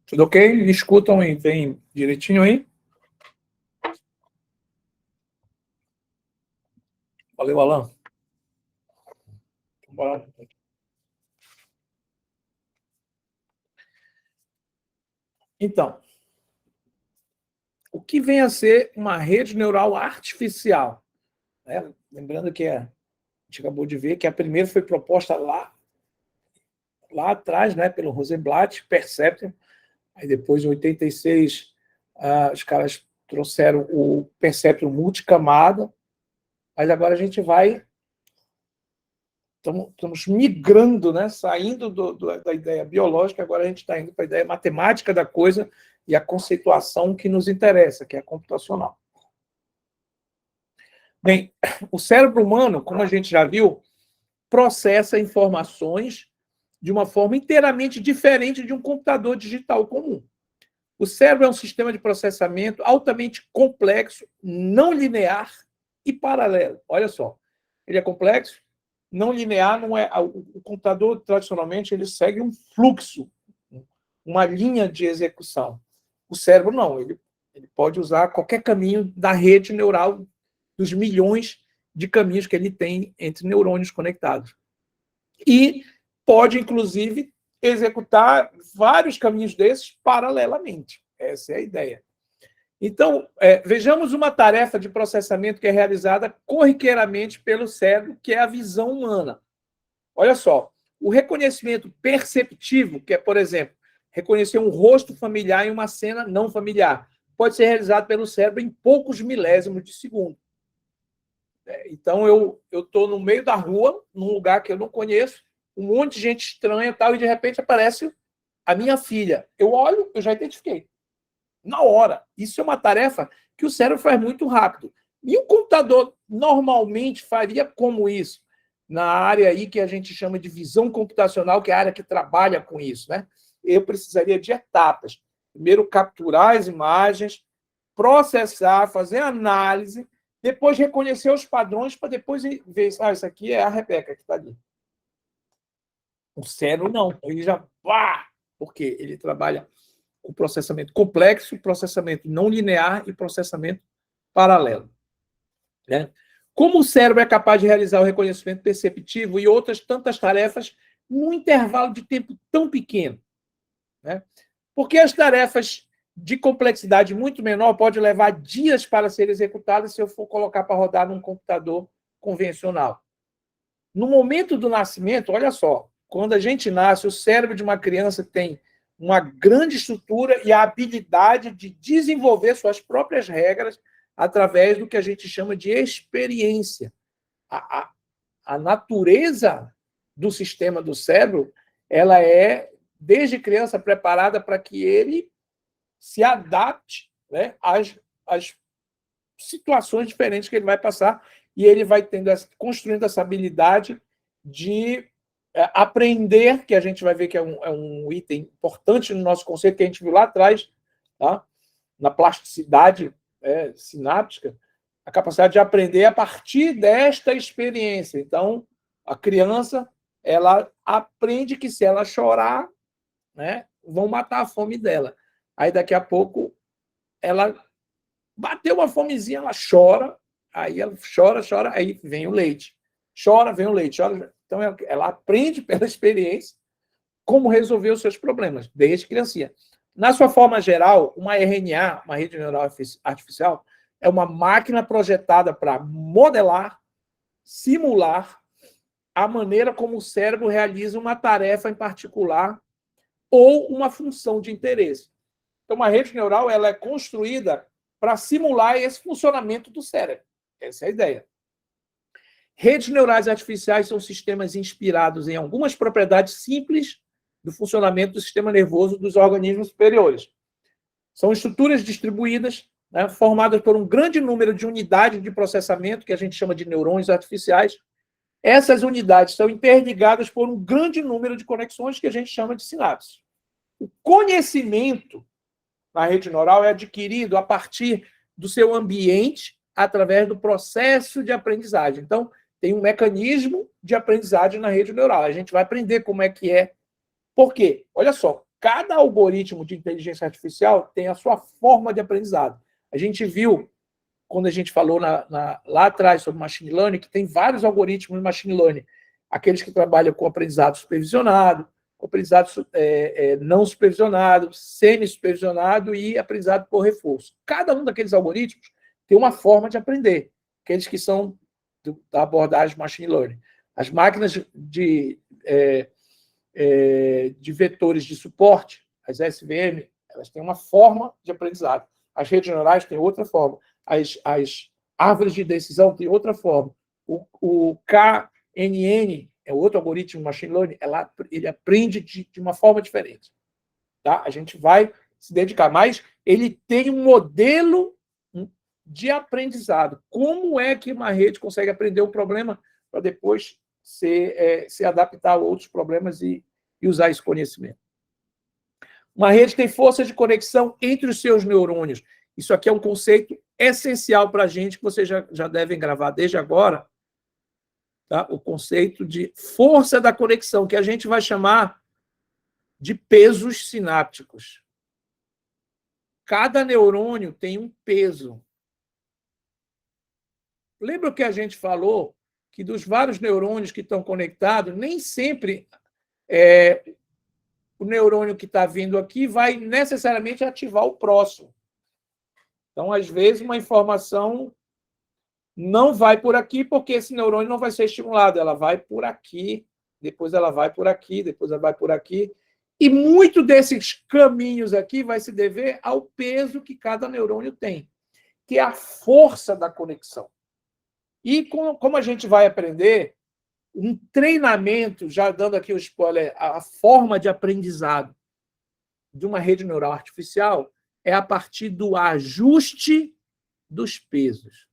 Tudo ok? Me escutam e vem direitinho aí? Valeu, Alan. Bora. Então, o que vem a ser uma rede neural artificial? Né? Lembrando que a gente acabou de ver que a primeira foi proposta lá atrás, né, pelo Rosenblatt, Perceptron. Aí depois, em 86, os caras trouxeram o Perceptron multicamada, mas agora a gente estamos migrando, né, saindo da ideia biológica, agora a gente está indo para a ideia matemática da coisa e a conceituação que nos interessa, que é a computacional. Bem, o cérebro humano, como a gente já viu, processa informações de uma forma inteiramente diferente de um computador digital comum. O cérebro é um sistema de processamento altamente complexo, não linear e paralelo. Olha só, ele é complexo, não linear, não é. O computador, tradicionalmente, ele segue um fluxo, uma linha de execução. O cérebro não, ele pode usar qualquer caminho da rede neural, dos milhões de caminhos que ele tem entre neurônios conectados. E pode, inclusive, executar vários caminhos desses paralelamente. Essa é a ideia. Então, vejamos uma tarefa de processamento que é realizada corriqueiramente pelo cérebro, que é a visão humana. Olha só, o reconhecimento perceptivo, que é, por exemplo, reconhecer um rosto familiar em uma cena não familiar, pode ser realizado pelo cérebro em poucos milésimos de segundo. Então, eu estou no meio da rua, num lugar que eu não conheço, um monte de gente estranha e tal, e de repente aparece a minha filha. Eu olho, eu já identifiquei. Na hora. Isso é uma tarefa que o cérebro faz muito rápido. E um computador normalmente faria como isso? Na área aí que a gente chama de visão computacional, que é a área que trabalha com isso, né? Eu precisaria de etapas. Primeiro, capturar as imagens, processar, fazer análise, depois reconhecer os padrões para depois ver, isso aqui é a Rebeca que está ali. O cérebro não, ele já porque ele trabalha com processamento complexo, processamento não linear e processamento paralelo. Né? Como o cérebro é capaz de realizar o reconhecimento perceptivo e outras tantas tarefas num intervalo de tempo tão pequeno? Né? Porque as tarefas de complexidade muito menor podem levar dias para serem executadas se eu for colocar para rodar num computador convencional. No momento do nascimento, olha só, quando a gente nasce, o cérebro de uma criança tem uma grande estrutura e a habilidade de desenvolver suas próprias regras através do que a gente chama de experiência. A natureza do sistema do cérebro, ela é, desde criança, preparada para que ele se adapte, né, às situações diferentes que ele vai passar e ele vai construindo essa habilidade de aprender, que a gente vai ver que é um item importante no nosso conceito, que a gente viu lá atrás, tá? Na plasticidade sináptica, a capacidade de aprender a partir desta experiência. Então, a criança, ela aprende que se ela chorar, né, vão matar a fome dela. Aí, daqui a pouco, ela bateu uma fomezinha, ela chora, aí ela chora, aí vem o leite. Chora, vem o leite. Chora. Então, ela aprende pela experiência como resolver os seus problemas, desde criancinha. Na sua forma geral, uma RNA, uma rede neural artificial, é uma máquina projetada para modelar, simular a maneira como o cérebro realiza uma tarefa em particular ou uma função de interesse. Então, uma rede neural ela é construída para simular esse funcionamento do cérebro. Essa é a ideia. Redes neurais artificiais são sistemas inspirados em algumas propriedades simples do funcionamento do sistema nervoso dos organismos superiores. São estruturas distribuídas, né, formadas por um grande número de unidades de processamento, que a gente chama de neurônios artificiais. Essas unidades são interligadas por um grande número de conexões que a gente chama de sinapses. O conhecimento na rede neural é adquirido a partir do seu ambiente através do processo de aprendizagem. Então, tem um mecanismo de aprendizagem na rede neural. A gente vai aprender como é que é. Por quê? Olha só, cada algoritmo de inteligência artificial tem a sua forma de aprendizado. A gente viu, quando a gente falou lá atrás sobre machine learning, que tem vários algoritmos de machine learning. Aqueles que trabalham com aprendizado supervisionado, aprendizado não supervisionado, semi-supervisionado e aprendizado por reforço. Cada um daqueles algoritmos tem uma forma de aprender, aqueles que são da abordagem machine learning. As máquinas de vetores de suporte, as SVM, elas têm uma forma de aprendizado. As redes neurais têm outra forma. As árvores de decisão têm outra forma. O KNN é outro algoritmo machine learning, ele aprende de uma forma diferente. Tá? A gente vai se dedicar, mas ele tem um modelo de aprendizado. Como é que uma rede consegue aprender um problema para depois se adaptar a outros problemas e usar esse conhecimento? Uma rede tem força de conexão entre os seus neurônios. Isso aqui é um conceito essencial para a gente, que vocês já devem gravar desde agora. Tá? O conceito de força da conexão, que a gente vai chamar de pesos sinápticos. Cada neurônio tem um peso. Lembra que a gente falou que dos vários neurônios que estão conectados, nem sempre o neurônio que está vindo aqui vai necessariamente ativar o próximo. Então, às vezes, uma informação não vai por aqui, porque esse neurônio não vai ser estimulado. Ela vai por aqui, depois ela vai por aqui, depois ela vai por aqui. E muito desses caminhos aqui vai se dever ao peso que cada neurônio tem, que é a força da conexão. E como a gente vai aprender, um treinamento, já dando aqui o spoiler, a forma de aprendizado de uma rede neural artificial é a partir do ajuste dos pesos.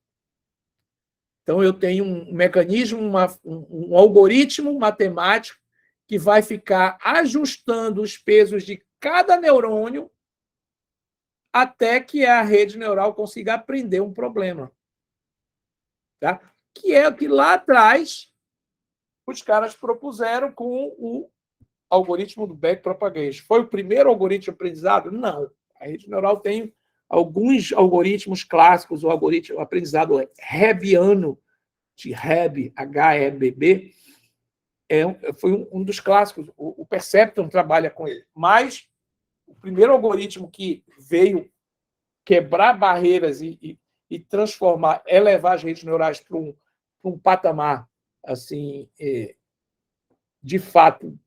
Então, eu tenho um mecanismo, um algoritmo matemático que vai ficar ajustando os pesos de cada neurônio até que a rede neural consiga aprender um problema. Tá? Que é o que lá atrás os caras propuseram com o algoritmo do backpropagation. Foi o primeiro algoritmo de aprendizado? Não. A rede neural tem alguns algoritmos clássicos, o algoritmo aprendizado Hebbiano, de Hebb, H-E-B-B, foi um dos clássicos. O Perceptron trabalha com ele. Mas o primeiro algoritmo que veio quebrar barreiras e transformar, elevar as redes neurais para um patamar assim, de fato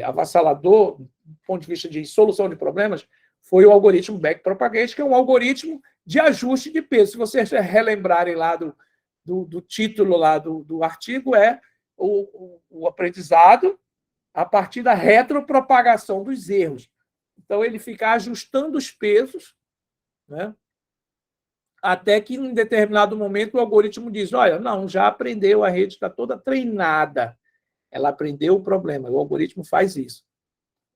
avassalador, do ponto de vista de solução de problemas, foi o algoritmo backpropagation, que é um algoritmo de ajuste de peso. Se vocês relembrarem lá do título lá do artigo, é o aprendizado a partir da retropropagação dos erros. Então, ele fica ajustando os pesos, né? Até que, em determinado momento, o algoritmo diz, olha, não, já aprendeu, a rede está toda treinada. Ela aprendeu o problema, o algoritmo faz isso.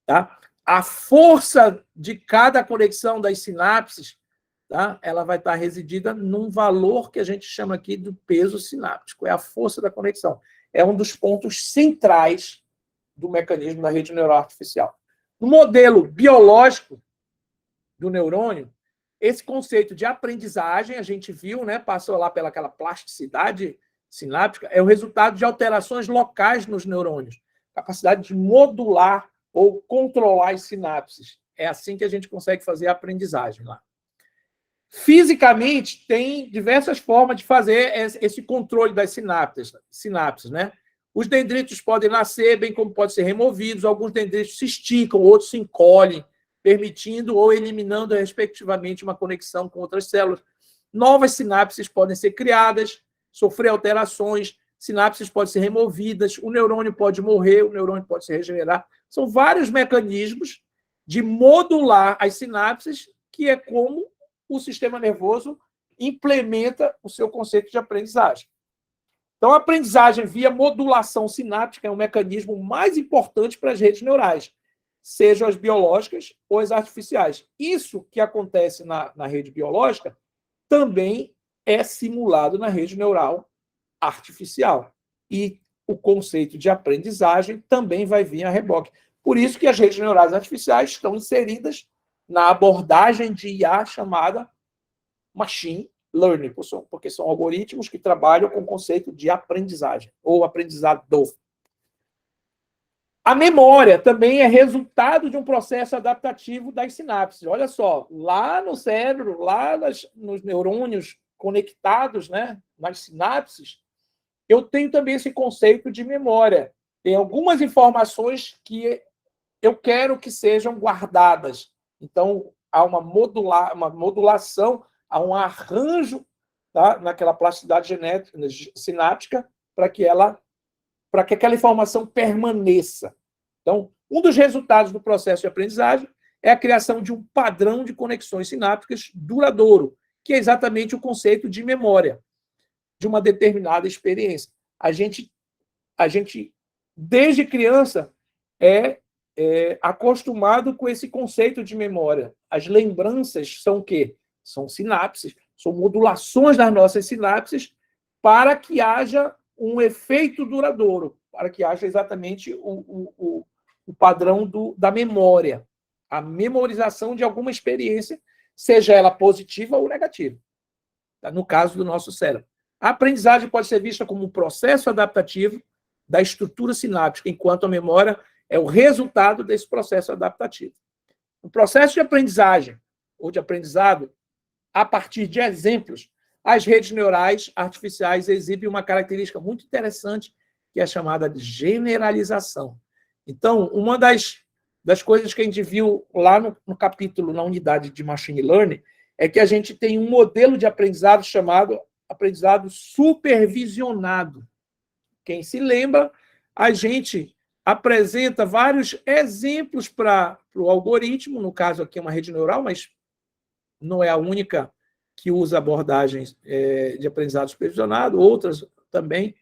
Tá? A força de cada conexão das sinapses, tá? Ela vai estar residida num valor que a gente chama aqui do peso sináptico, é a força da conexão. É um dos pontos centrais do mecanismo da rede neural artificial. No modelo biológico do neurônio, esse conceito de aprendizagem, a gente viu, né, passou lá pelaquela plasticidade sináptica, é o resultado de alterações locais nos neurônios, capacidade de modular ou controlar as sinapses. É assim que a gente consegue fazer a aprendizagem lá. Fisicamente, tem diversas formas de fazer esse controle das sinapses, né? Os dendritos podem nascer, bem como podem ser removidos, alguns dendritos se esticam, outros se encolhem, permitindo ou eliminando, respectivamente, uma conexão com outras células. Novas sinapses podem ser criadas, sofrer alterações, sinapses podem ser removidas, o neurônio pode morrer, o neurônio pode se regenerar. São vários mecanismos de modular as sinapses, que é como o sistema nervoso implementa o seu conceito de aprendizagem. Então, a aprendizagem via modulação sináptica é o mecanismo mais importante para as redes neurais, sejam as biológicas ou as artificiais. Isso que acontece na rede biológica também é simulado na rede neural artificial. E o conceito de aprendizagem também vai vir a reboque. Por isso que as redes neurais artificiais estão inseridas na abordagem de IA chamada machine learning, porque são algoritmos que trabalham com o conceito de aprendizagem, ou aprendizado. A memória também é resultado de um processo adaptativo das sinapses. Olha só, lá no cérebro, lá nos neurônios conectados, né, nas sinapses, eu tenho também esse conceito de memória. Tem algumas informações que eu quero que sejam guardadas. Então, há uma modulação, há um arranjo, tá, naquela plasticidade genética, sináptica para que aquela informação permaneça. Então, um dos resultados do processo de aprendizagem é a criação de um padrão de conexões sinápticas duradouro, que é exatamente o conceito de memória de uma determinada experiência. A gente desde criança, é acostumado com esse conceito de memória. As lembranças são o quê? São sinapses, são modulações das nossas sinapses para que haja um efeito duradouro, para que haja exatamente o padrão da memória, a memorização de alguma experiência, seja ela positiva ou negativa, no caso do nosso cérebro. A aprendizagem pode ser vista como um processo adaptativo da estrutura sináptica, enquanto a memória é o resultado desse processo adaptativo. O processo de aprendizagem ou de aprendizado, a partir de exemplos, as redes neurais artificiais exibem uma característica muito interessante, que é chamada de generalização. Então, uma das coisas que a gente viu lá no capítulo, na unidade de Machine Learning, é que a gente tem um modelo de aprendizado chamado aprendizado supervisionado. Quem se lembra, a gente apresenta vários exemplos para o algoritmo, no caso aqui é uma rede neural, mas não é a única que usa abordagens de aprendizado supervisionado, outras também.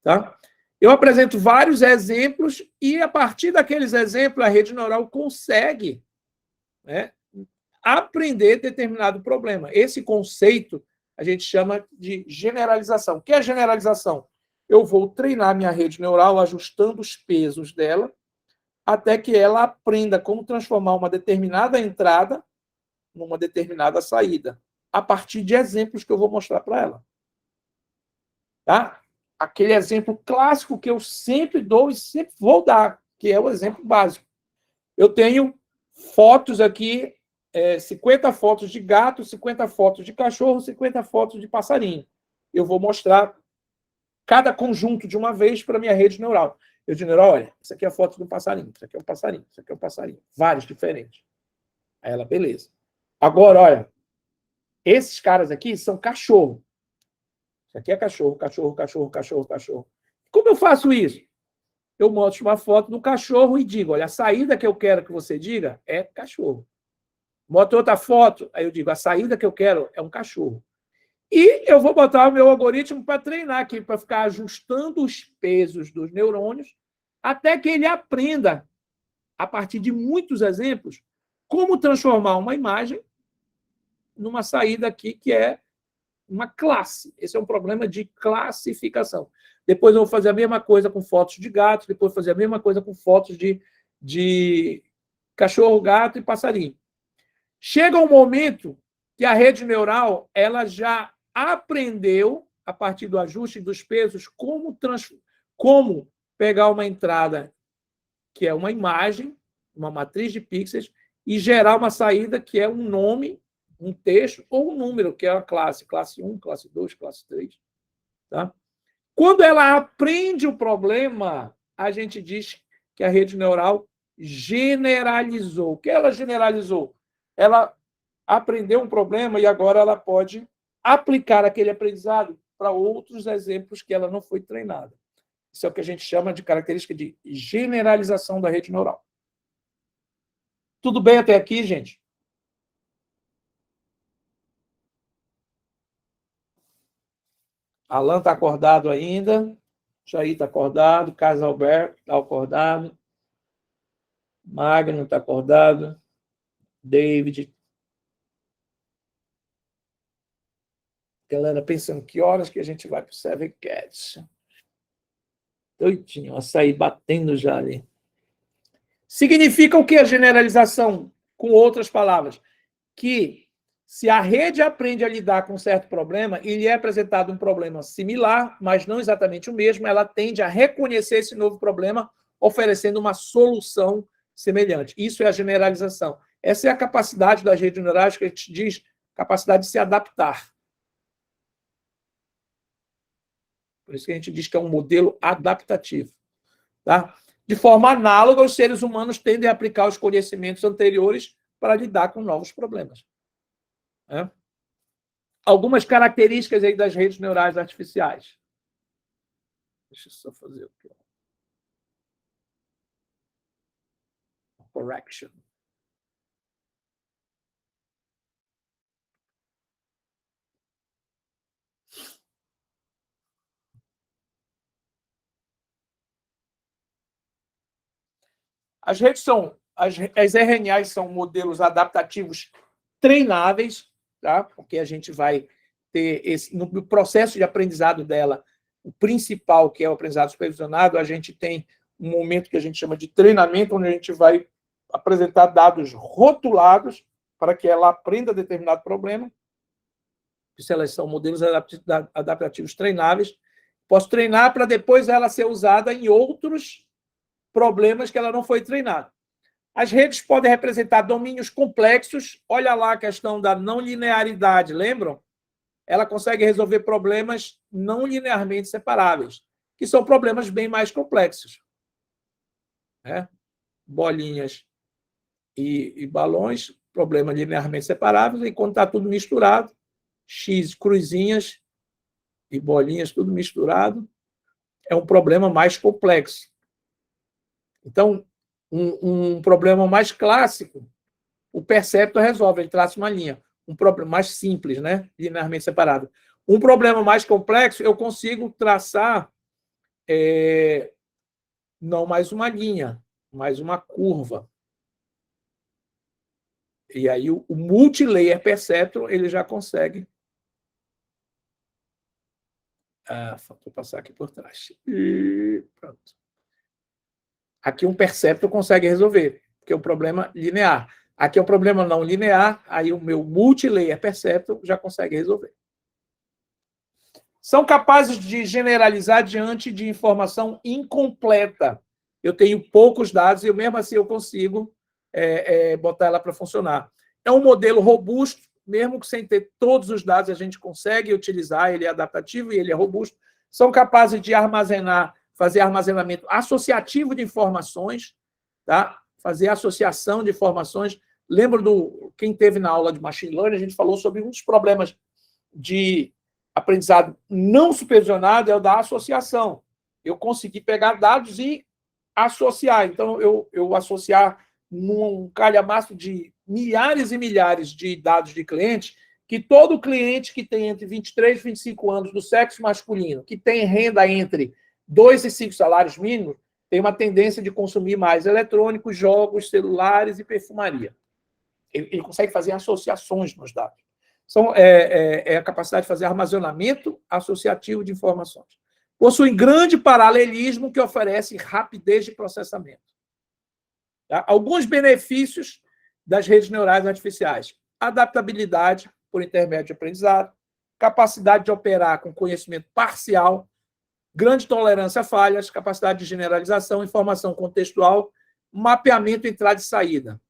Tá? Eu apresento vários exemplos e, a partir daqueles exemplos, a rede neural consegue, né, aprender determinado problema. Esse conceito a gente chama de generalização. O que é generalização? Eu vou treinar minha rede neural ajustando os pesos dela até que ela aprenda como transformar uma determinada entrada numa determinada saída, a partir de exemplos que eu vou mostrar para ela. Tá? Aquele exemplo clássico que eu sempre dou e sempre vou dar, que é o exemplo básico. Eu tenho fotos aqui, 50 fotos de gato, 50 fotos de cachorro, 50 fotos de passarinho. Eu vou mostrar cada conjunto de uma vez para a minha rede neural. Eu digo, olha, isso aqui é a foto do passarinho, isso aqui é um passarinho, isso aqui é um passarinho. Vários diferentes. Aí ela, beleza. Agora, olha, esses caras aqui são cachorro. Isso aqui é cachorro, cachorro, cachorro, cachorro, cachorro. Como eu faço isso? Eu mostro uma foto do cachorro e digo, olha, a saída que eu quero que você diga é cachorro. Mostro outra foto, aí eu digo, a saída que eu quero é um cachorro. E eu vou botar o meu algoritmo para treinar aqui, para ficar ajustando os pesos dos neurônios, até que ele aprenda, a partir de muitos exemplos, como transformar uma imagem numa saída aqui que é uma classe. Esse é um problema de classificação. Depois eu vou fazer a mesma coisa com fotos de gatos, depois fazer a mesma coisa com fotos de cachorro, gato e passarinho. Chega um momento que a rede neural ela já aprendeu, a partir do ajuste dos pesos, como pegar uma entrada que é uma imagem, uma matriz de pixels, e gerar uma saída que é um nome, um texto ou um número, que é a classe 1, classe 2, classe 3. Tá? Quando ela aprende o problema, a gente diz que a rede neural generalizou. O que ela generalizou? Ela aprendeu um problema e agora ela pode aplicar aquele aprendizado para outros exemplos que ela não foi treinada. Isso é o que a gente chama de característica de generalização da rede neural. Tudo bem até aqui, gente? Alan está acordado ainda. Jair está acordado. Carlos Alberto está acordado. Magno está acordado. David. Galera pensando que horas que a gente vai para o Seven Cats. Doidinho, açaí batendo já ali. Significa o que a generalização? Com outras palavras, que se a rede aprende a lidar com um certo problema e lhe é apresentado um problema similar, mas não exatamente o mesmo, ela tende a reconhecer esse novo problema, oferecendo uma solução semelhante. Isso é a generalização. Essa é a capacidade das redes neurais que a gente diz, capacidade de se adaptar. Por isso que a gente diz que é um modelo adaptativo. Tá? De forma análoga, os seres humanos tendem a aplicar os conhecimentos anteriores para lidar com novos problemas. É? Algumas características aí das redes neurais artificiais. Deixa eu só fazer o que? Correction. As redes são, as RNAs são modelos adaptativos treináveis, tá? Porque a gente vai ter no processo de aprendizado dela, o principal, que é o aprendizado supervisionado, a gente tem um momento que a gente chama de treinamento, onde a gente vai apresentar dados rotulados para que ela aprenda determinado problema. Isso elas são modelos adaptativos treináveis. Posso treinar para depois ela ser usada em outros problemas que ela não foi treinada. As redes podem representar domínios complexos. Olha lá a questão da não linearidade, lembram? Ela consegue resolver problemas não linearmente separáveis, que são problemas bem mais complexos. Né? Bolinhas e balões, problemas linearmente separáveis, e quando está tudo misturado, X, cruzinhas e bolinhas, tudo misturado, é um problema mais complexo. Então, um problema mais clássico, o perceptor resolve, ele traça uma linha. Um problema mais simples, né? Linearmente separado. Um problema mais complexo, eu consigo traçar não mais uma linha, mas uma curva. E aí o multilayer perceptor ele já consegue. Faltou passar aqui por trás. E pronto. Aqui um perceptor consegue resolver, porque é um problema linear. Aqui é um problema não linear, aí o meu multilayer perceptor já consegue resolver. São capazes de generalizar diante de informação incompleta. Eu tenho poucos dados e mesmo assim eu consigo botar ela para funcionar. É um modelo robusto, mesmo que sem ter todos os dados, a gente consegue utilizar, ele é adaptativo e ele é robusto. São capazes de armazenar, fazer armazenamento associativo de informações, tá? Fazer associação de informações. Lembro quem teve na aula de Machine Learning, a gente falou sobre um dos problemas de aprendizado não supervisionado, é o da associação. Eu consegui pegar dados e associar. Então, eu associar num calhamaço de milhares e milhares de dados de clientes, que todo cliente que tem entre 23 e 25 anos do sexo masculino, que tem renda entre 2 e 5 salários mínimos, tem uma tendência de consumir mais eletrônicos, jogos, celulares e perfumaria. Ele consegue fazer associações nos dados. É a capacidade de fazer armazenamento associativo de informações. Possui grande paralelismo que oferece rapidez de processamento. Tá? Alguns benefícios das redes neurais artificiais. Adaptabilidade por intermédio de aprendizado, capacidade de operar com conhecimento parcial, grande tolerância a falhas, capacidade de generalização, informação contextual, mapeamento entrada e saída.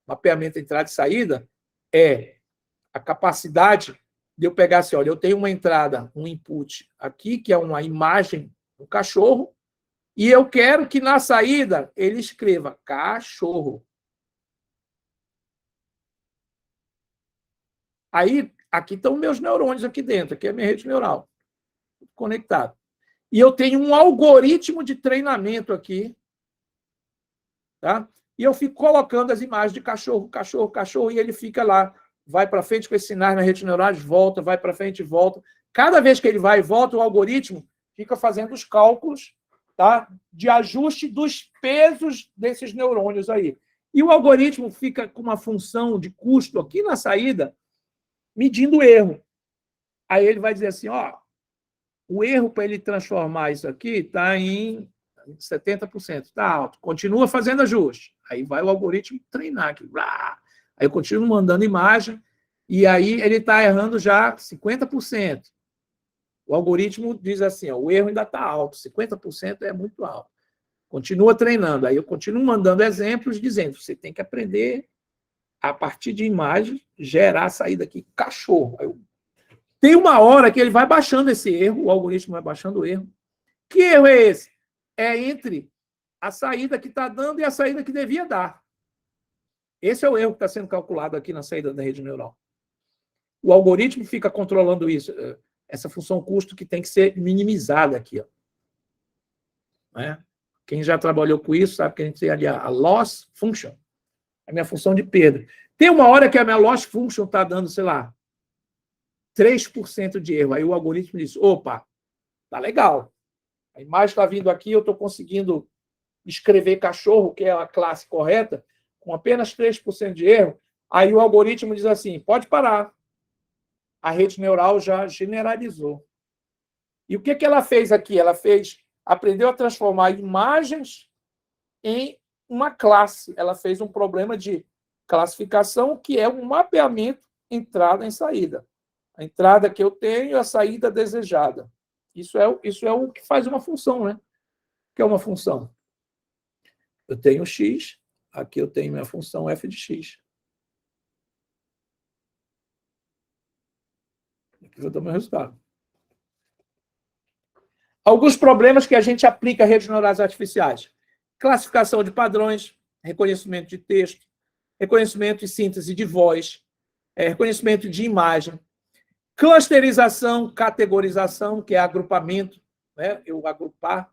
Mapeamento entrada e saída é a capacidade de eu pegar assim, olha, eu tenho uma entrada, um input aqui, que é uma imagem do cachorro, e eu quero que na saída ele escreva cachorro. Aí, aqui estão meus neurônios aqui dentro, aqui é a minha rede neural, conectado. E eu tenho um algoritmo de treinamento aqui, tá? E eu fico colocando as imagens de cachorro, cachorro, cachorro, e ele fica lá, vai para frente com esses sinais na rede neural, volta, vai para frente e volta. Cada vez que ele vai e volta, o algoritmo fica fazendo os cálculos, tá, de ajuste dos pesos desses neurônios aí. E o algoritmo fica com uma função de custo aqui na saída, medindo o erro. Aí ele vai dizer assim, ó, o erro para ele transformar isso aqui está em 70%, está alto. Continua fazendo ajuste. Aí vai o algoritmo treinar aqui. Aí eu continuo mandando imagem, e aí ele está errando já 50%. O algoritmo diz assim, ó, o erro ainda está alto, 50% é muito alto. Continua treinando. Aí eu continuo mandando exemplos, dizendo, você tem que aprender, a partir de imagem, gerar a saída aqui, cachorro. Aí tem uma hora que ele vai baixando esse erro, o algoritmo vai baixando o erro. Que erro é esse? É entre a saída que está dando e a saída que devia dar. Esse é o erro que está sendo calculado aqui na saída da rede neural. O algoritmo fica controlando isso, essa função custo que tem que ser minimizada aqui. Ó. Né? Quem já trabalhou com isso sabe que a gente tem ali a loss function, a minha função de perda. Tem uma hora que a minha loss function está dando, sei lá, 3% de erro. Aí o algoritmo diz, opa, tá legal. A imagem está vindo aqui, eu estou conseguindo escrever cachorro, que é a classe correta, com apenas 3% de erro. Aí o algoritmo diz assim, pode parar. A rede neural já generalizou. E o que ela fez aqui? Ela aprendeu a transformar imagens em uma classe. Ela fez um problema de classificação, que é um mapeamento entrada e saída. A entrada que eu tenho e a saída desejada. Isso é o que faz uma função, né? O que é uma função? Eu tenho x, aqui eu tenho minha função f de x. Aqui eu dou meu resultado. Alguns problemas que a gente aplica a redes neurais artificiais. Classificação de padrões, reconhecimento de texto, reconhecimento e síntese de voz, reconhecimento de imagem, clusterização, categorização, que é agrupamento, né? Eu agrupar.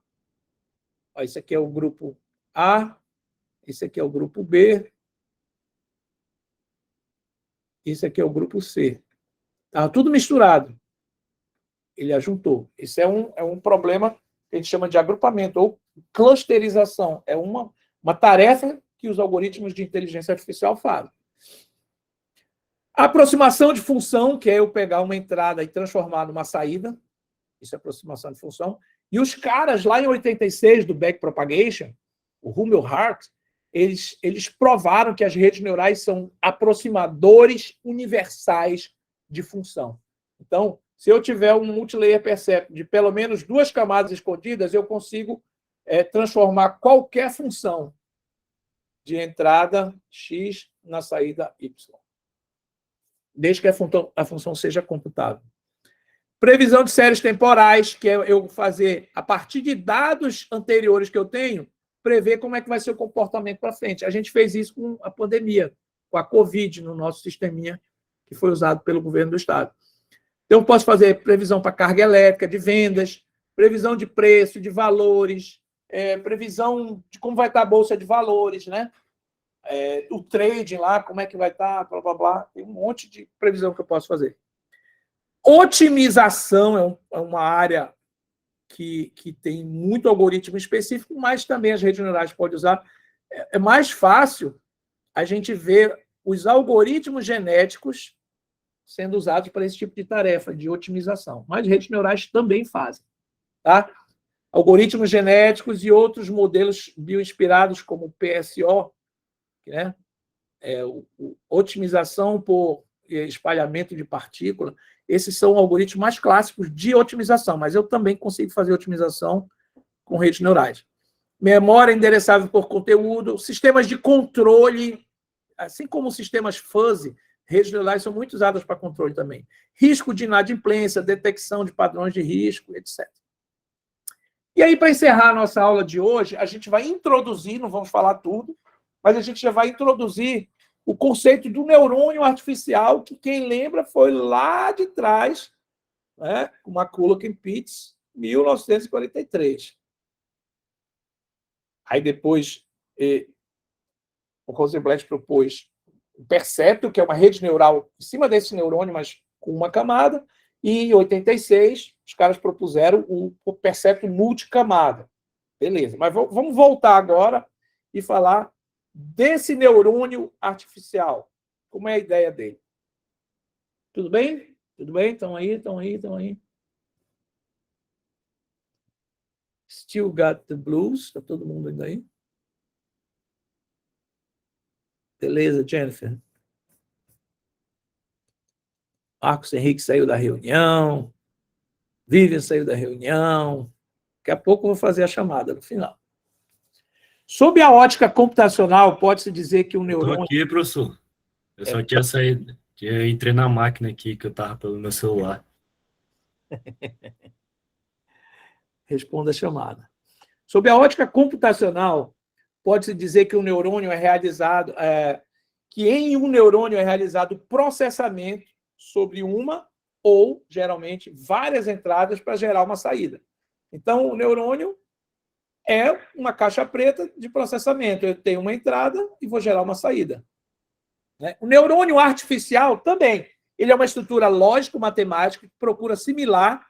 Ó, esse aqui é o grupo A, esse aqui é o grupo B, esse aqui é o grupo C. Estava tudo misturado. Ele ajuntou. Esse é um problema que a gente chama de agrupamento ou clusterização. É uma tarefa que os algoritmos de inteligência artificial fazem. A aproximação de função, que é eu pegar uma entrada e transformar numa saída. Isso é aproximação de função. E os caras, lá em 86, do Backpropagation, o Rummel Hart, eles provaram que as redes neurais são aproximadores universais de função. Então, se eu tiver um multilayer percept de pelo menos 2 camadas escondidas, eu consigo transformar qualquer função de entrada x na saída y, desde que a função seja computável. Previsão de séries temporais, que é eu fazer, a partir de dados anteriores que eu tenho, prever como é que vai ser o comportamento para frente. A gente fez isso com a pandemia, com a Covid, no nosso sisteminha, que foi usado pelo governo do Estado. Então, eu posso fazer previsão para carga elétrica, de vendas, previsão de preço, de valores, previsão de como vai estar a bolsa de valores, né? O trading lá, como é que vai estar, blá, blá, blá. Tem um monte de previsão que eu posso fazer. Otimização é uma área que tem muito algoritmo específico, mas também as redes neurais podem usar. É mais fácil a gente ver os algoritmos genéticos sendo usados para esse tipo de tarefa de otimização. Mas redes neurais também fazem. Tá? Algoritmos genéticos e outros modelos bioinspirados, como o PSO, né? Otimização por espalhamento de partícula. Esses são algoritmos mais clássicos de otimização, mas eu também consigo fazer otimização com redes neurais. Memória endereçável por conteúdo, sistemas de controle, assim como sistemas fuzzy, redes neurais são muito usadas para controle também. Risco de inadimplência, detecção de padrões de risco, etc. E aí, para encerrar a nossa aula de hoje, a gente vai introduzir, não vamos falar tudo, mas a gente já vai introduzir o conceito do neurônio artificial, que quem lembra foi lá de trás, né, com McCulloch e Pitts, 1943. Aí depois o Rosenblatt propôs o perceptron, que é uma rede neural em cima desse neurônio, mas com uma camada, E em 86, os caras propuseram o percepto multicamada. Beleza, mas vamos voltar agora e falar desse neurônio artificial. Como é a ideia dele? Tudo bem? Tudo bem? Estão aí. Still got the blues? Está todo mundo ainda aí? Beleza, Jennifer. Marcos Henrique saiu da reunião. Vivian saiu da reunião. Daqui a pouco eu vou fazer a chamada no final. Sob a ótica computacional, pode-se dizer que o neurônio... Estou aqui, professor. Eu só tinha saído. Eu entrei na máquina aqui, que eu estava pelo meu celular. Responda a chamada. Sob a ótica computacional, pode-se dizer que o neurônio é realizado... que em um neurônio é realizado processamento sobre uma ou, geralmente, várias entradas para gerar uma saída. Então, o neurônio é uma caixa preta de processamento. Eu tenho uma entrada e vou gerar uma saída. O neurônio artificial também. Ele é uma estrutura lógico-matemática que procura simular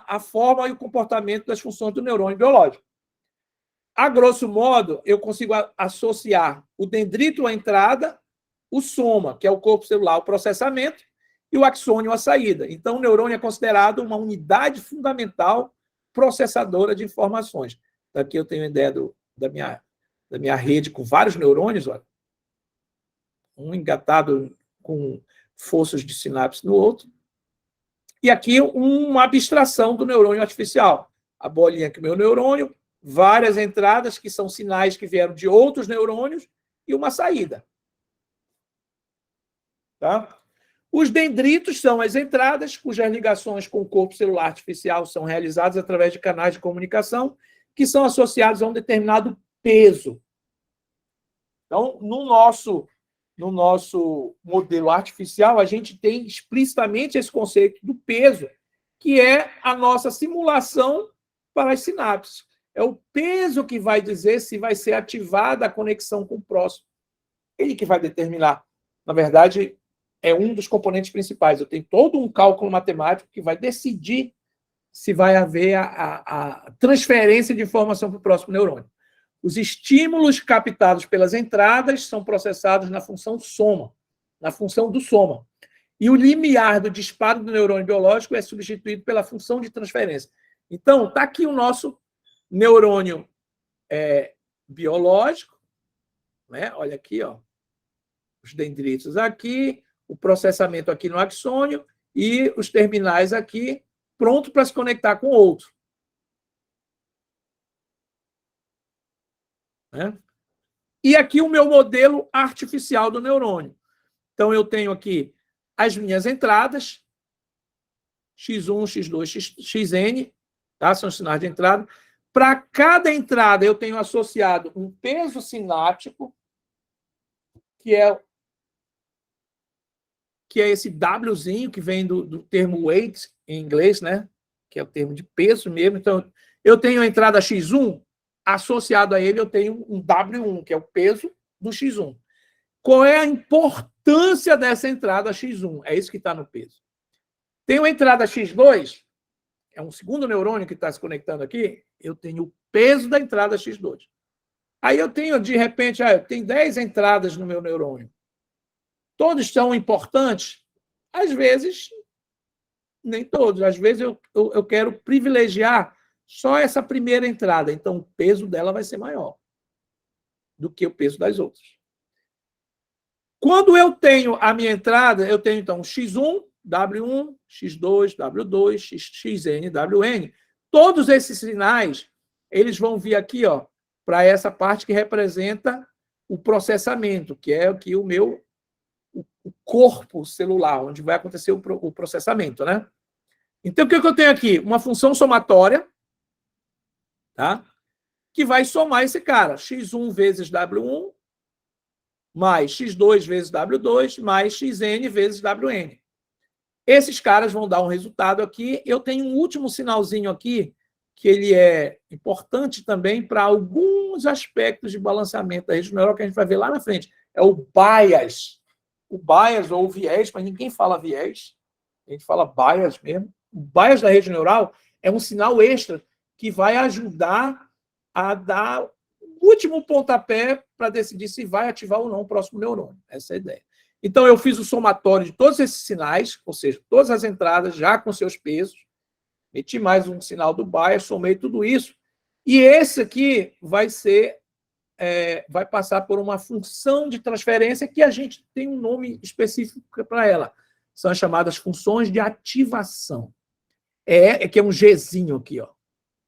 a forma e o comportamento das funções do neurônio biológico. A grosso modo, eu consigo associar o dendrito à entrada, o soma, que é o corpo celular, o processamento, e o axônio à saída. Então, o neurônio é considerado uma unidade fundamental processadora de informações. Aqui eu tenho a ideia da minha rede com vários neurônios, olha. Um engatado com forças de sinapse no outro. E aqui uma abstração do neurônio artificial. A bolinha que é o meu neurônio, várias entradas, que são sinais que vieram de outros neurônios, e uma saída. Tá? Os dendritos são as entradas, cujas ligações com o corpo celular artificial são realizadas através de canais de comunicação que são associados a um determinado peso. Então, no nosso modelo artificial, a gente tem explicitamente esse conceito do peso, que é a nossa simulação para as sinapses. É o peso que vai dizer se vai ser ativada a conexão com o próximo. Ele que vai determinar. Na verdade, é um dos componentes principais. Eu tenho todo um cálculo matemático que vai decidir se vai haver a transferência de informação para o próximo neurônio. Os estímulos captados pelas entradas são processados na função soma, na função do soma. E o limiar do disparo do neurônio biológico é substituído pela função de transferência. Então, está aqui o nosso neurônio biológico, né? Olha aqui, ó, os dendritos aqui, o processamento aqui no axônio e os terminais aqui, pronto para se conectar com outro. Né? E aqui o meu modelo artificial do neurônio. Então, eu tenho aqui as minhas entradas, X1, X2, XN, tá? São os sinais de entrada. Para cada entrada, eu tenho associado um peso sináptico, que é esse Wzinho, que vem do termo weight, em inglês, né? Que é o termo de peso mesmo. Então, eu tenho a entrada X1, associado a ele, eu tenho um W1, que é o peso do X1. Qual é a importância dessa entrada X1? É isso que está no peso. Tenho a entrada X2, é um segundo neurônio que está se conectando aqui, eu tenho o peso da entrada X2. Aí eu tenho, de repente, eu tenho 10 entradas no meu neurônio. Todos são importantes? Às vezes, nem todos. Às vezes eu quero privilegiar só essa primeira entrada. Então, o peso dela vai ser maior do que o peso das outras. Quando eu tenho a minha entrada, eu tenho, então, X1, W1, X2, W2, XN, WN. Todos esses sinais, eles vão vir aqui, ó, para essa parte que representa o processamento, que é aqui o meu o corpo celular, onde vai acontecer o processamento, né? Então, o que eu tenho aqui? Uma função somatória, tá? Que vai somar esse cara, X1 vezes W1, mais X2 vezes W2, mais XN vezes WN. Esses caras vão dar um resultado aqui. Eu tenho um último sinalzinho aqui, que ele é importante também para alguns aspectos de balanceamento da rede neural, que a gente vai ver lá na frente. É o bias. O bias ou o viés, mas ninguém fala viés. a gente fala bias mesmo. O bias da rede neural é um sinal extra que vai ajudar a dar o último pontapé para decidir se vai ativar ou não o próximo neurônio. Essa é a ideia. Então, eu fiz o somatório de todos esses sinais, ou seja, todas as entradas já com seus pesos, meti mais um sinal do bias, somei tudo isso, e esse aqui vai passar por uma função de transferência que a gente tem um nome específico para ela. São as chamadas funções de ativação. Que é um Gzinho aqui, ó.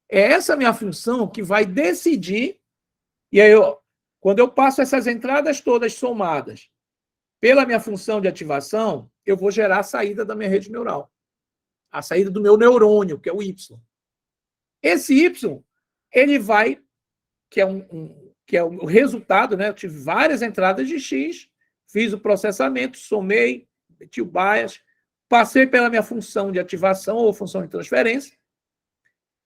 É essa minha função que vai decidir, e aí, quando eu passo essas entradas todas somadas pela minha função de ativação, eu vou gerar a saída da minha rede neural. A saída do meu neurônio, que é o Y. Esse Y, ele vai, que é o resultado, né? Eu tive várias entradas de X, fiz o processamento, somei, meti o bias, passei pela minha função de ativação ou função de transferência,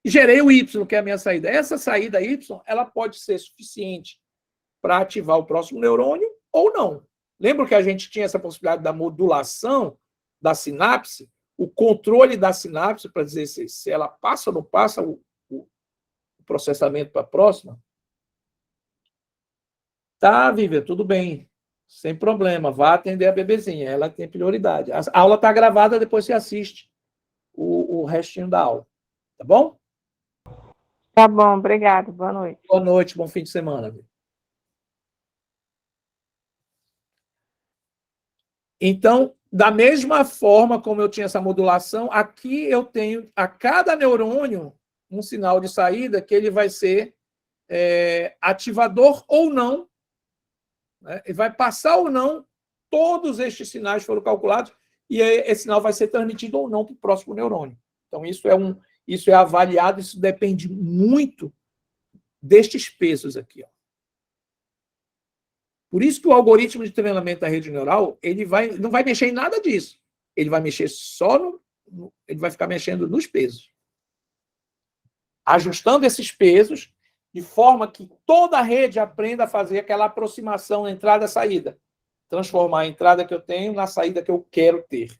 e gerei o Y, que é a minha saída. Essa saída Y, ela pode ser suficiente para ativar o próximo neurônio ou não. Lembra que a gente tinha essa possibilidade da modulação da sinapse, o controle da sinapse para dizer se ela passa ou não passa o processamento para a próxima? Tá, Vivian, tudo bem. Sem problema. Vá atender a bebezinha. Ela tem prioridade. A aula está gravada, depois você assiste o restinho da aula. Tá bom? Tá bom, obrigado. Boa noite. Boa noite, bom fim de semana. Então, da mesma forma como eu tinha essa modulação, aqui eu tenho a cada neurônio um sinal de saída que ele vai ser ativador ou não, né? Ele vai passar ou não, todos estes sinais foram calculados e esse sinal vai ser transmitido ou não para o próximo neurônio. Então, isso é avaliado, isso depende muito destes pesos aqui, ó. Por isso que o algoritmo de treinamento da rede neural, ele não vai mexer em nada disso. Ele vai mexer ele vai ficar mexendo nos pesos. Ajustando esses pesos de forma que toda a rede aprenda a fazer aquela aproximação entrada e saída. Transformar a entrada que eu tenho na saída que eu quero ter.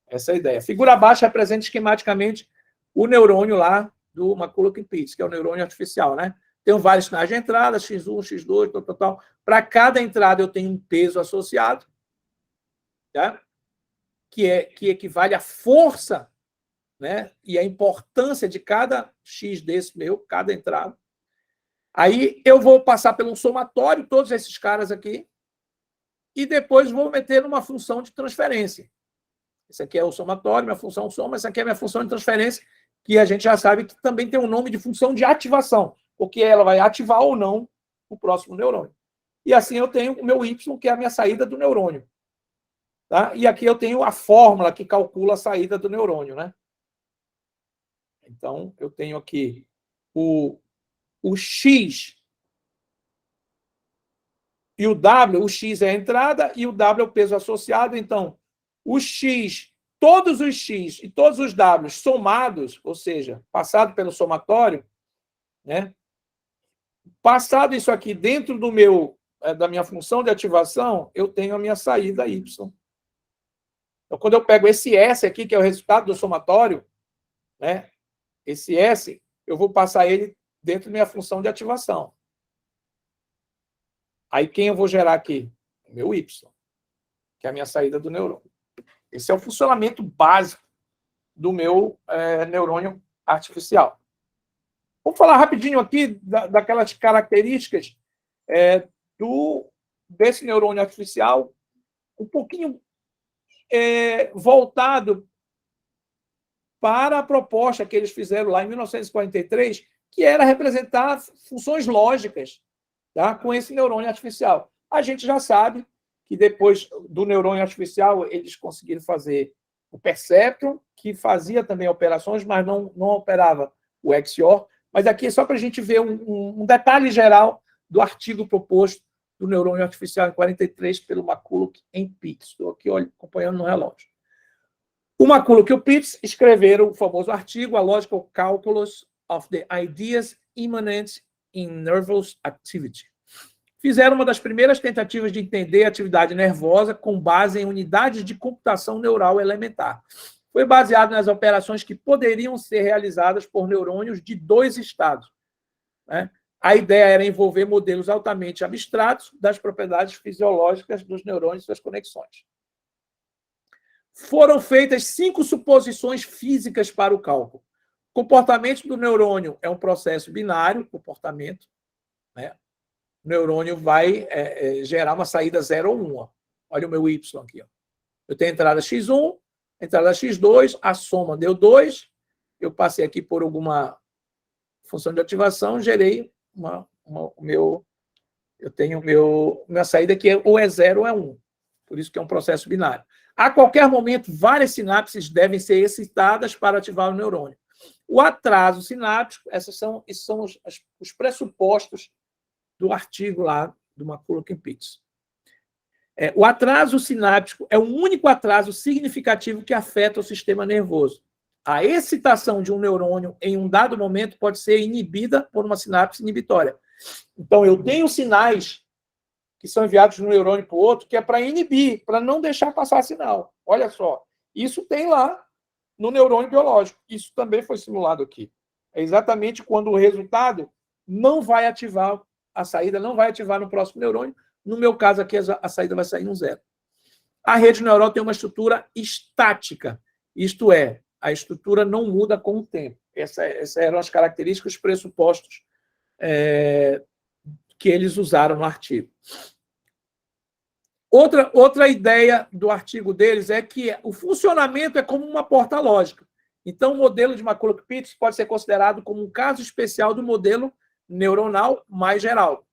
Essa é a ideia. A figura abaixo representa esquematicamente o neurônio lá do McCulloch-Pitts, que é o neurônio artificial, né? Tenho vários sinais de entrada, X1, X2, tal. Para cada entrada eu tenho um peso associado, tá? que equivale à força, né? E a importância de cada X desse meu, cada entrada. Aí eu vou passar pelo somatório, todos esses caras aqui, e depois vou meter numa função de transferência. Esse aqui é o somatório, minha função soma, essa aqui é a minha função de transferência, que a gente já sabe que também tem um nome de função de ativação, porque ela vai ativar ou não o próximo neurônio. E assim eu tenho o meu Y, que é a minha saída do neurônio. Tá? E aqui eu tenho a fórmula que calcula a saída do neurônio, né? Então, eu tenho aqui o X e o W. O X é a entrada e o W é o peso associado. Então, o X, todos os X e todos os W somados, ou seja, passado pelo somatório, né? Passado isso aqui dentro da minha função de ativação, eu tenho a minha saída Y. Então, quando eu pego esse S aqui, que é o resultado do somatório, né? Esse S, eu vou passar ele dentro da minha função de ativação. Aí, quem eu vou gerar aqui? O meu Y, que é a minha saída do neurônio. Esse é o funcionamento básico do meu neurônio artificial. Vamos falar rapidinho aqui daquelas características desse neurônio artificial, um pouquinho voltado para a proposta que eles fizeram lá em 1943, que era representar funções lógicas, tá, com esse neurônio artificial. A gente já sabe que depois do neurônio artificial eles conseguiram fazer o perceptron, que fazia também operações, mas não operava o XOR. Mas aqui é só para a gente ver um detalhe geral do artigo proposto do neurônio artificial em 43 pelo McCulloch e Pitts. Estou aqui acompanhando no relógio. O McCulloch e o Pitts escreveram o famoso artigo A Logical Calculus of the Ideas Immanent in Nervous Activity. Fizeram uma das primeiras tentativas de entender a atividade nervosa com base em unidades de computação neural elementar. foi baseado nas operações que poderiam ser realizadas por neurônios de 2 estados, né? A ideia era envolver modelos altamente abstratos das propriedades fisiológicas dos neurônios e suas conexões. Foram feitas 5 suposições físicas para o cálculo. O comportamento do neurônio é um processo binário, comportamento, né? O neurônio vai gerar uma saída 0 ou 1. Ó. Olha o meu Y aqui. Ó. Eu tenho a entrada X1, a entrada X2, a soma deu 2, eu passei aqui por alguma função de ativação, gerei eu tenho minha saída que ou é 0 ou é 1. Por isso que é um processo binário. A qualquer momento, várias sinapses devem ser excitadas para ativar o neurônio. O atraso sináptico, esses são os pressupostos do artigo lá do McCulloch-Pitts. O atraso sináptico é o único atraso significativo que afeta o sistema nervoso. A excitação de um neurônio em um dado momento pode ser inibida por uma sinapse inibitória. Então, eu tenho sinais que são enviados de um neurônio para o outro, que é para inibir, para não deixar passar sinal. Olha só, isso tem lá no neurônio biológico. Isso também foi simulado aqui. É exatamente quando o resultado não vai ativar, a saída não vai ativar no próximo neurônio. No meu caso aqui, a saída vai sair no 0. A rede neural tem uma estrutura estática, isto é, a estrutura não muda com o tempo. Essas eram as características, os pressupostos que eles usaram no artigo. Outra ideia do artigo deles é que o funcionamento é como uma porta lógica. Então, o modelo de McCulloch-Pitts pode ser considerado como um caso especial do modelo neuronal mais geral.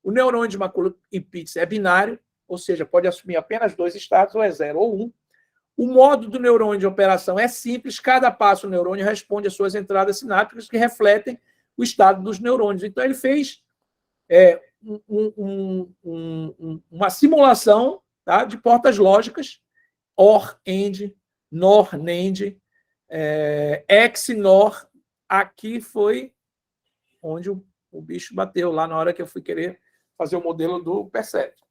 O neurônio de McCulloch-Pitts é binário, ou seja, pode assumir apenas 2 estados, ou é 0 ou 1. O modo do neurônio de operação é simples, cada passo o neurônio responde às suas entradas sinápticas que refletem o estado dos neurônios. Então, ele fez uma simulação, tá, de portas lógicas, OR, AND, NOR, NAND, EX, NOR. Aqui foi onde o bicho bateu, lá na hora que eu fui querer fazer o modelo do perceptron.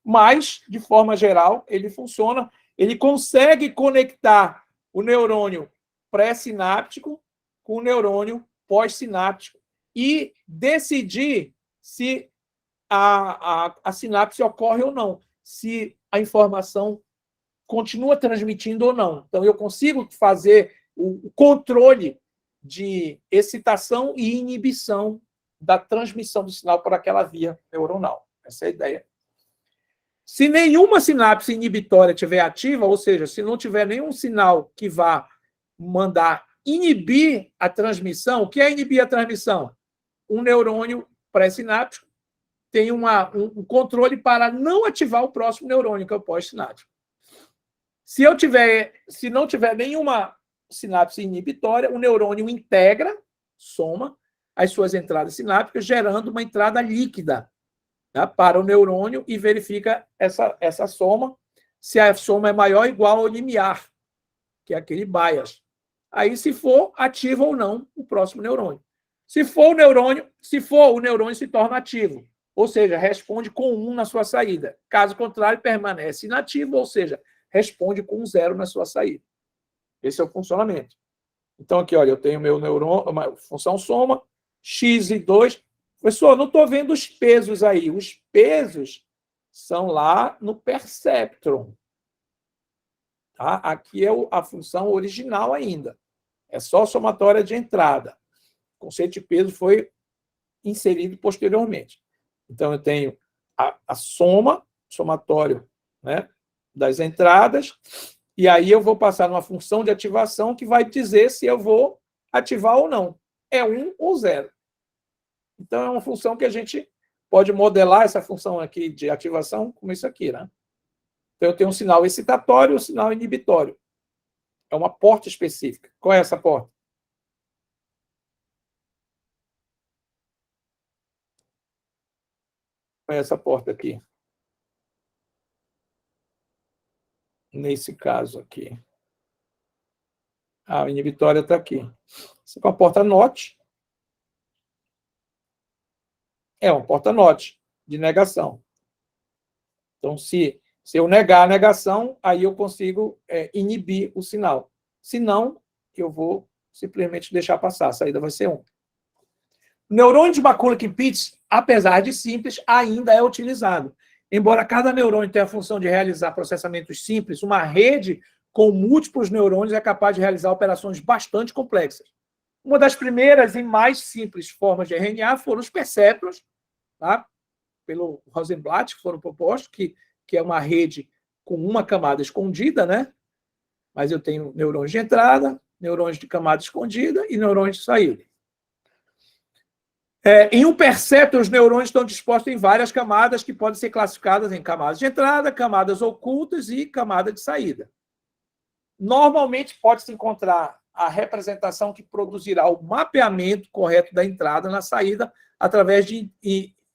Mas, de forma geral, ele funciona, ele consegue conectar o neurônio pré-sináptico com o neurônio pós-sináptico e decidir se a sinapse ocorre ou não, se a informação continua transmitindo ou não. Então, eu consigo fazer o controle de excitação e inibição da transmissão do sinal por aquela via neuronal. Essa é a ideia. Se nenhuma sinapse inibitória estiver ativa, ou seja, se não tiver nenhum sinal que vá mandar inibir a transmissão, o que é inibir a transmissão? Um neurônio pré-sináptico tem um controle para não ativar o próximo neurônio, que é o pós-sináptico. Se não tiver nenhuma sinapse inibitória, o neurônio integra, soma as suas entradas sinápticas, gerando uma entrada líquida, tá, para o neurônio e verifica essa soma, se a soma é maior ou igual ao limiar, que é aquele bias. Aí, se for, ativa ou não o próximo neurônio. Se for, o neurônio se torna ativo, ou seja, responde com 1 na sua saída. Caso contrário, permanece inativo, ou seja, responde com 0 na sua saída. Esse é o funcionamento. Então, aqui, olha, eu tenho meu neurônio, uma função soma, x e 2. Professor, não estou vendo os pesos aí. Os pesos são lá no perceptron. Tá? Aqui é a função original ainda. É só somatória de entrada. O conceito de peso foi inserido posteriormente. Então, eu tenho a somatório, né, das entradas, e aí eu vou passar numa função de ativação que vai dizer se eu vou ativar ou não. É 1 ou 0. Então, é uma função que a gente pode modelar essa função aqui de ativação como isso aqui, né? Então, eu tenho um sinal excitatório e um sinal inibitório. É uma porta específica. Qual é essa porta? Qual é essa porta aqui? Nesse caso aqui. A inibitória está aqui. Essa é uma porta NOT. É uma porta NOT, de negação. Então, se eu negar a negação, aí eu consigo inibir o sinal. Se não, eu vou simplesmente deixar passar. A saída vai ser 1. O neurônio de McCulloch-Pitts, apesar de simples, ainda é utilizado. Embora cada neurônio tenha a função de realizar processamentos simples, uma rede com múltiplos neurônios é capaz de realizar operações bastante complexas. Uma das primeiras e mais simples formas de RNA foram os perceptrons, tá? Pelo Rosenblatt, que foram propostos, que é uma rede com uma camada escondida, né? Mas eu tenho neurônios de entrada, neurônios de camada escondida e neurônios de saída. Em um perceptor, os neurônios estão dispostos em várias camadas que podem ser classificadas em camadas de entrada, camadas ocultas e camada de saída. Normalmente, pode-se encontrar a representação que produzirá o mapeamento correto da entrada na saída através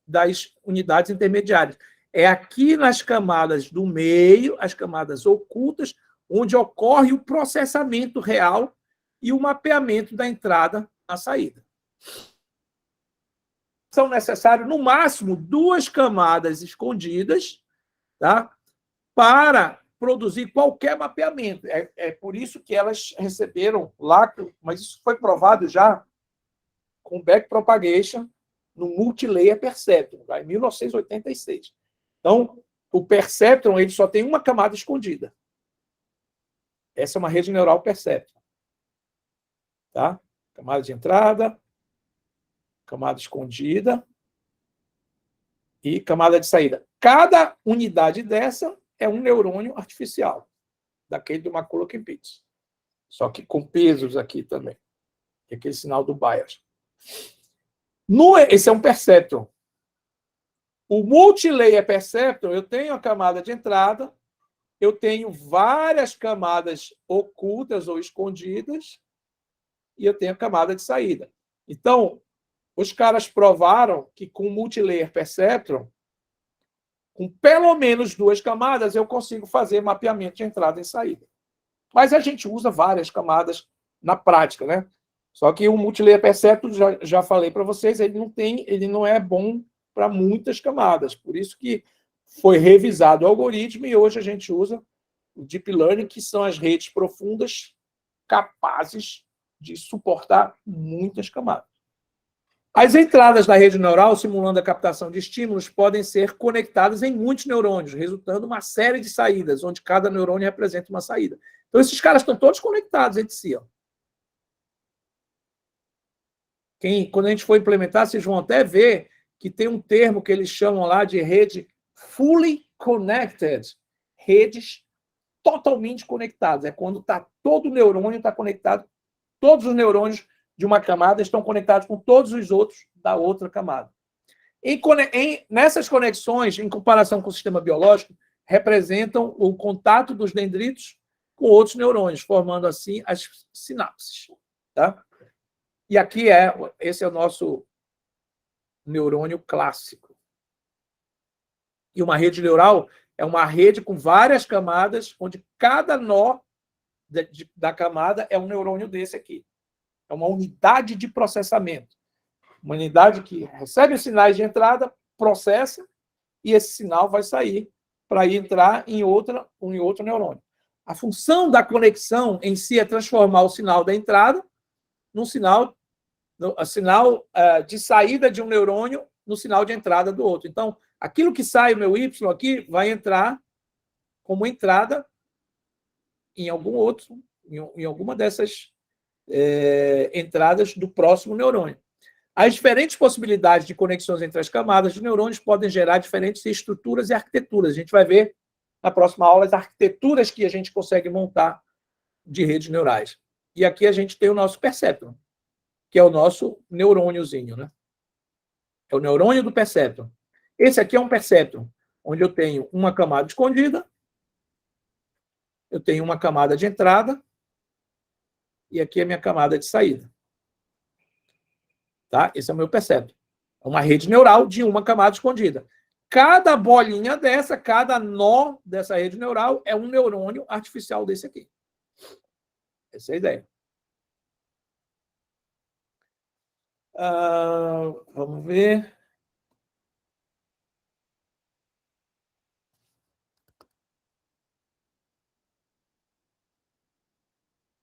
das unidades intermediárias. É aqui nas camadas do meio, as camadas ocultas, onde ocorre o processamento real e o mapeamento da entrada na saída. São necessárias, no máximo, 2 camadas escondidas, tá? Para produzir qualquer mapeamento. É por isso que elas receberam lá, mas isso foi provado já com backpropagation no multilayer perceptron, em 1986. Então, o perceptron ele só tem uma camada escondida. Essa é uma rede neural perceptron. Tá? Camada de entrada, camada escondida e camada de saída. Cada unidade dessa é um neurônio artificial, daquele do McCulloch-Pitts. Só que com pesos aqui também. É aquele sinal do Byers. Esse é um perceptron. O multilayer perceptron, eu tenho a camada de entrada, eu tenho várias camadas ocultas ou escondidas, e eu tenho a camada de saída. Então, os caras provaram que com o multilayer perceptron, com pelo menos 2 camadas, eu consigo fazer mapeamento de entrada e saída. Mas a gente usa várias camadas na prática, né? Só que o multilayer perceptron, já falei para vocês, ele não é bom para muitas camadas. Por isso que foi revisado o algoritmo e hoje a gente usa o Deep Learning, que são as redes profundas capazes de suportar muitas camadas. As entradas da rede neural, simulando a captação de estímulos, podem ser conectadas em muitos neurônios, resultando uma série de saídas, onde cada neurônio representa uma saída. Então, esses caras estão todos conectados entre si. Ó. Quando a gente for implementar, vocês vão até ver que tem um termo que eles chamam lá de rede fully connected, redes totalmente conectadas. É quando todo neurônio está conectado, todos os neurônios de uma camada estão conectados com todos os outros da outra camada. Nessas conexões, em comparação com o sistema biológico, representam o contato dos dendritos com outros neurônios, formando assim as sinapses. Tá? E aqui esse é o nosso neurônio clássico. E uma rede neural é uma rede com várias camadas, onde cada nó da camada é um neurônio desse aqui. É uma unidade de processamento. Uma unidade que recebe os sinais de entrada, processa, e esse sinal vai sair para entrar em outro neurônio. A função da conexão em si é transformar o sinal da entrada num sinal de saída de um neurônio no sinal de entrada do outro. Então, aquilo que sai, o meu Y aqui, vai entrar como entrada em alguma dessas entradas do próximo neurônio. As diferentes possibilidades de conexões entre as camadas de neurônios podem gerar diferentes estruturas e arquiteturas. A gente vai ver na próxima aula as arquiteturas que a gente consegue montar de redes neurais. E aqui a gente tem o nosso perceptron, que é o nosso neurôniozinho, né? É o neurônio do perceptron. Esse aqui é um perceptron, onde eu tenho uma camada escondida, eu tenho uma camada de entrada, e aqui é a minha camada de saída. Tá? Esse é o meu perceptron. É uma rede neural de uma camada escondida. Cada bolinha dessa, cada nó dessa rede neural é um neurônio artificial desse aqui. Essa é a ideia. Vamos ver.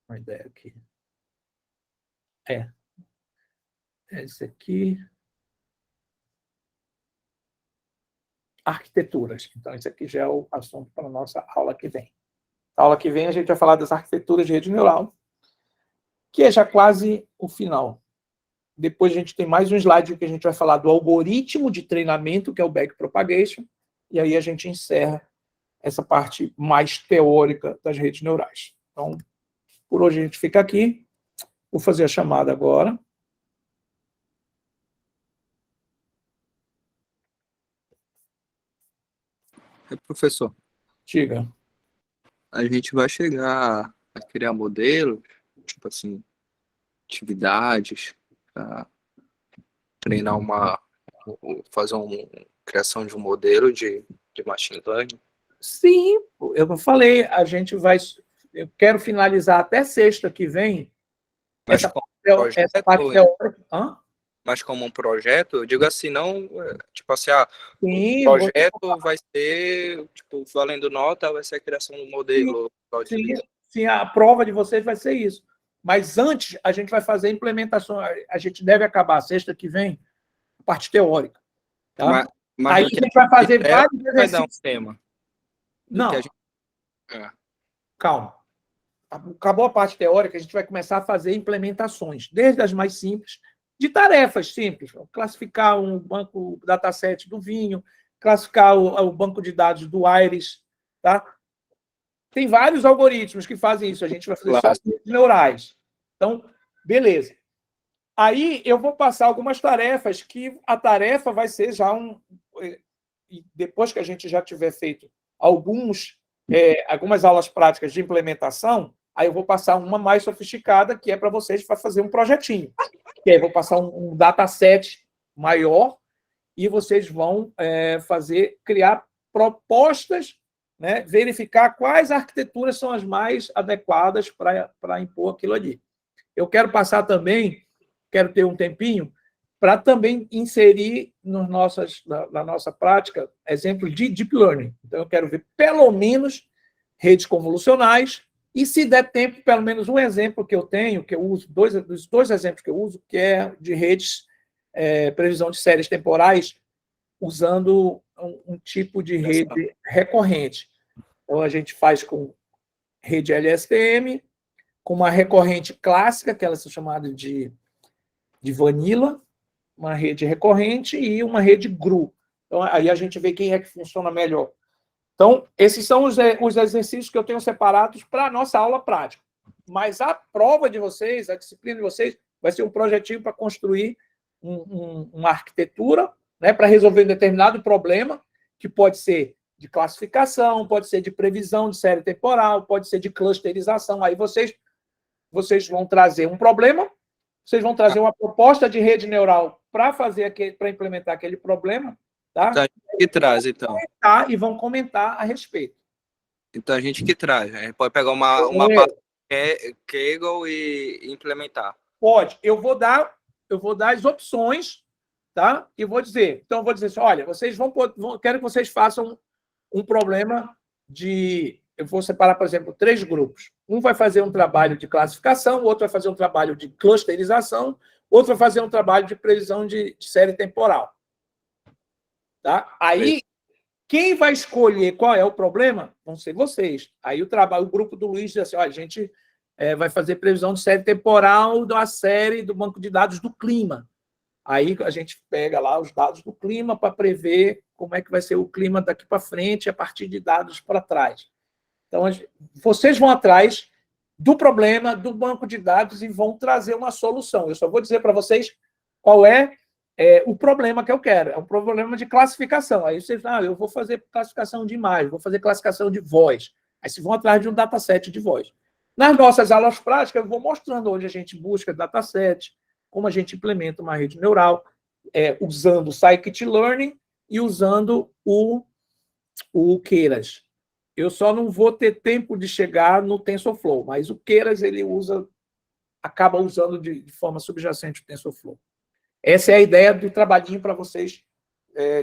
uma ideia aqui. É esse aqui. Arquiteturas. Então, esse aqui já é o assunto para a nossa aula que vem. Na aula que vem, a gente vai falar das arquiteturas de rede neural, que é já quase o final. Depois a gente tem mais um slide que a gente vai falar do algoritmo de treinamento, que é o backpropagation, e aí a gente encerra essa parte mais teórica das redes neurais. Então, por hoje a gente fica aqui. Vou fazer a chamada agora. Professor, Diga. a gente vai chegar a criar modelos, tipo assim, atividades, para treinar fazer uma criação de um modelo de machine learning. Sim, eu falei, a gente vai... Eu quero finalizar até sexta que vem Mas essa como essa parte teórica. Hã? mas como um projeto, eu digo assim, não, tipo assim, o Sim, projeto vai ser, tipo, valendo nota, vai ser a criação do modelo. sim, a prova de vocês vai ser isso. Mas antes, a gente vai fazer a implementação. A gente deve acabar sexta que vem, a parte teórica. Tá? Mas aí a gente vai fazer vários vai dar um exercícios. tema. Não, calma. Acabou a parte teórica, a gente vai começar a fazer implementações, desde as mais simples, de tarefas simples. Classificar um banco dataset do vinho, classificar o banco de dados do Iris. Tá? Tem vários algoritmos que fazem isso. A gente vai fazer só redes neurais. Então, beleza. Aí eu vou passar algumas tarefas que a tarefa vai ser já depois que a gente já tiver feito algumas aulas práticas de implementação, aí eu vou passar uma mais sofisticada, que é para vocês para fazer um projetinho. Que aí eu vou passar um dataset maior e vocês vão criar propostas, né, verificar quais arquiteturas são as mais adequadas para impor aquilo ali. Eu quero passar também, quero ter um tempinho, para também inserir na nossa prática exemplos de deep learning. Então, eu quero ver, pelo menos, redes convolucionais e, se der tempo, pelo menos um exemplo que eu tenho, que eu uso, dos dois exemplos que eu uso, que é de redes, previsão de séries temporais, usando um tipo de rede recorrente. Então, a gente faz com rede LSTM, com uma recorrente clássica, que ela é chamada de vanilla, uma rede recorrente e uma rede GRU. Então, aí a gente vê quem é que funciona melhor. Então, esses são os exercícios que eu tenho separados para a nossa aula prática. Mas a prova de vocês, a disciplina de vocês, vai ser um projetinho para construir uma arquitetura, né, para resolver um determinado problema, que pode ser de classificação, pode ser de previsão de série temporal, pode ser de clusterização. Aí vocês vão trazer um problema, vocês vão trazer uma proposta de rede neural para implementar aquele problema, tá? Então, a gente que traz, então. E vão comentar a respeito. Então, a gente que traz. A gente pode pegar uma parte Kaggle e implementar. Pode. Eu vou dar as opções, tá? E vou dizer. Então, eu vou dizer assim, olha, vocês quero que vocês façam um problema de... Eu vou separar, por exemplo, 3 grupos. Um vai fazer um trabalho de classificação, o outro vai fazer um trabalho de clusterização, outro vai fazer um trabalho de previsão de série temporal. Tá? Aí, quem vai escolher qual é o problema vão ser vocês. Aí o grupo do Luiz diz assim, olha, a gente vai fazer previsão de série temporal da série do banco de dados do clima. Aí a gente pega lá os dados do clima para prever como é que vai ser o clima daqui para frente a partir de dados para trás. Então, vocês vão atrás do problema do banco de dados e vão trazer uma solução. Eu só vou dizer para vocês qual é o problema que eu quero. É um problema de classificação. Aí vocês eu vou fazer classificação de imagem, vou fazer classificação de voz. Aí vocês vão atrás de um dataset de voz. Nas nossas aulas práticas, eu vou mostrando onde a gente busca dataset, como a gente implementa uma rede neural, usando o scikit-learning e usando o Keras. Eu só não vou ter tempo de chegar no TensorFlow, mas o Keras ele acaba usando de forma subjacente o TensorFlow. Essa é a ideia do trabalhinho para vocês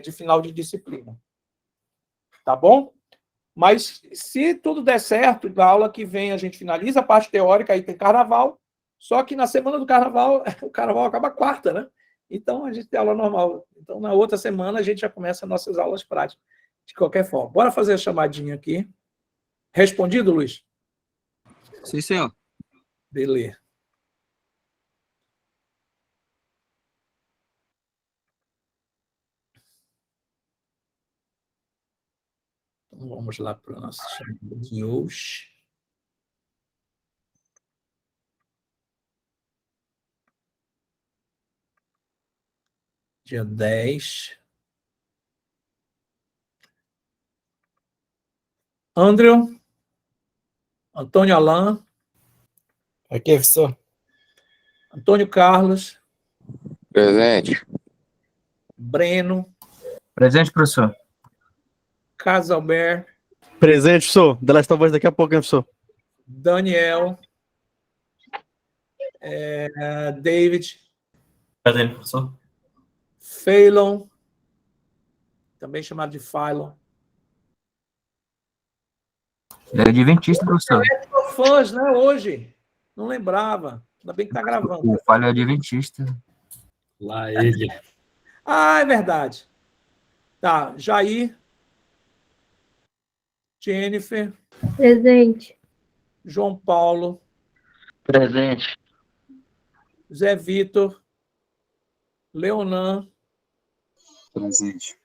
de final de disciplina. Tá bom? Mas se tudo der certo, na aula que vem a gente finaliza a parte teórica, aí tem carnaval, só que na semana do carnaval, o carnaval acaba quarta, né? Então a gente tem aula normal. Então na outra semana a gente já começa nossas aulas práticas, de qualquer forma. Bora fazer a chamadinha aqui. Respondido, Luiz? Sim, senhor. Beleza. Então vamos lá para a nossa chamada de hoje. Dia 10. Andrew, Antônio Alain, Aqui, professor. Antônio Carlos, Presente. Breno, Presente, professor. Casalber, Presente, professor. The Last of Us daqui a pouco, hein, professor? Daniel, David, Presente, professor. Phelan, também chamado de Phylon. Ele é adventista, professor. Fãs, né, hoje. Não lembrava. Ainda bem que está gravando. O Falho é adventista. Lá ele. Ah, é verdade. Tá, Jair, Jennifer, Presente. João Paulo, Presente. Zé Vitor, Leonan, Presente.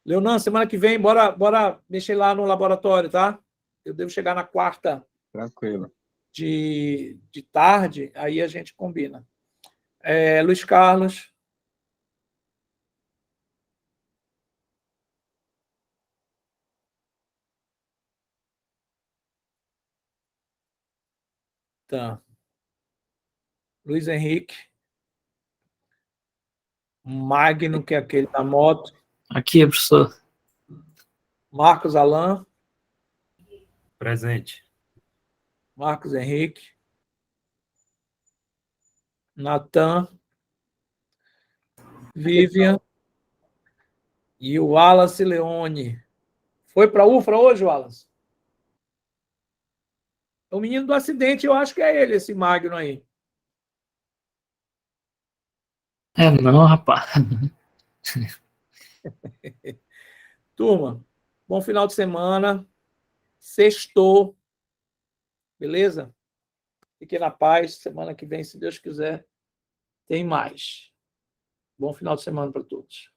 Leonan, semana que vem, bora mexer lá no laboratório, tá? Eu devo chegar na quarta Tranquilo. de tarde, aí a gente combina. Luiz Carlos. Tá. Luiz Henrique. Magno, que é aquele da moto. Aqui, professor. Marcos Alain. Presente. Marcos Henrique. Natan. Vivian. E o Wallace Leone. Foi para a UFRA hoje, Wallace? O menino do acidente, eu acho que é ele, esse Magno aí. É, não, rapaz. Turma, bom final de semana. Sextou. Beleza? Fiquem na paz. Semana que vem, se Deus quiser, tem mais. Bom final de semana para todos.